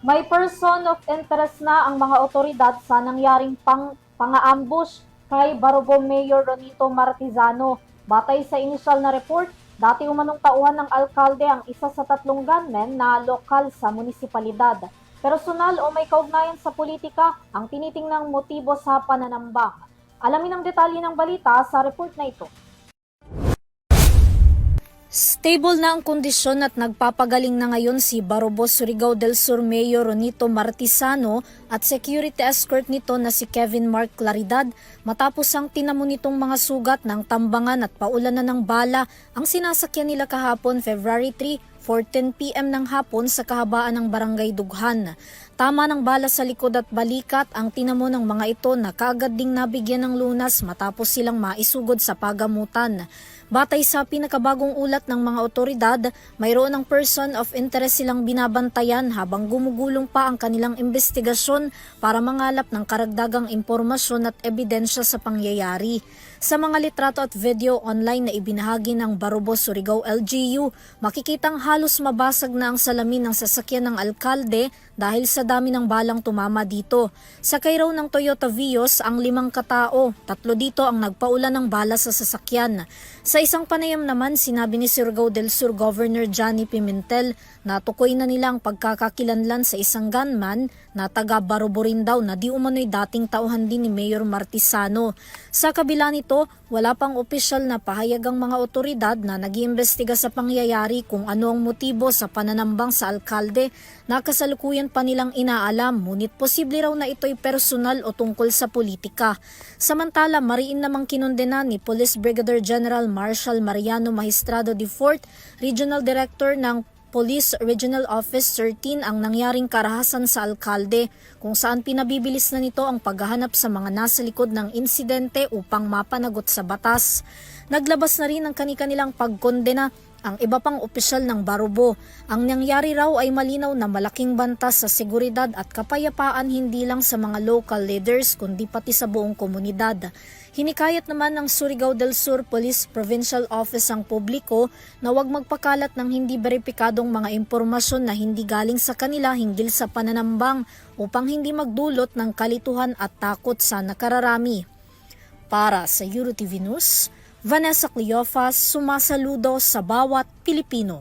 May person of interest na ang mga otoridad sa nangyaring pang-ambush kay Barobo Mayor Ronito Martizano. Batay sa inisyal na report, dati umanong tauhan ng alkalde ang isa sa tatlong gunmen na lokal sa munisipalidad. Personal o may kaugnayan sa politika ang tinitingnang motibo sa pananambang. Alamin ang detalye ng balita sa report na ito. Stable na ang kondisyon at nagpapagaling na ngayon si Barobo Surigao del Sur Mayor Ronito Martizano at security escort nito na si Kevin Mark Claridad matapos ang tinamo nitong mga sugat ng tambangan at paulanan ng bala ang sinasakyan nila kahapon February 3, 4:10 PM ng hapon sa kahabaan ng Barangay Dughan. Tama ng bala sa likod at balikat ang tinamo ng mga ito na kaagad ding nabigyan ng lunas matapos silang maisugod sa pagamutan. Batay sa pinakabagong ulat ng mga otoridad, mayroon ng person of interest silang binabantayan habang gumugulong pa ang kanilang investigasyon para mangalap ng karagdagang impormasyon at ebidensya sa pangyayari. Sa mga litrato at video online na ibinahagi ng Barobo Surigao LGU, makikitang halos mabasag na ang salamin ng sasakyan ng alkalde dahil sa dami ng balang tumama dito. Sakay raw ng Toyota Vios ang 5 katao, 3 dito ang nagpaulan ng bala sa sasakyan. Sa isang panayam naman, sinabi ni Surigao del Sur Governor Johnny Pimentel na tukoy na nila ang pagkakakilanlan sa isang gunman na taga Barobo rin daw na di umano'y dating tauhan din ni Mayor Martizano. Sa kabila nito, wala pang opisyal na pahayag ang mga otoridad na nag-iimbestiga sa pangyayari kung ano ang motibo sa pananambang sa alkalde na kasalukuyan pa nilang inaalam, ngunit posible raw na ito'y personal o tungkol sa politika. Samantala, mariin namang kinondena ni Police Brigadier General Marshal Mariano Magistrado IV, Regional Director ng Police Regional Office 13 ang nangyaring karahasan sa alkalde kung saan pinabibilis na nito ang paghahanap sa mga nasa likod ng insidente upang mapanagot sa batas. Naglabas na rin ang kani-kanilang pagkondena ang iba pang opisyal ng Barobo. Ang nangyari raw ay malinaw na malaking banta sa seguridad at kapayapaan hindi lang sa mga local leaders kundi pati sa buong komunidad. Hinikayat naman ng Surigao del Sur Police Provincial Office ang publiko na huwag magpakalat ng hindi beripikadong mga impormasyon na hindi galing sa kanila hinggil sa pananambang upang hindi magdulot ng kalituhan at takot sa nakararami. Para sa EuroTV News, Vanessa Cleofas, sumasaludo sa bawat Pilipino.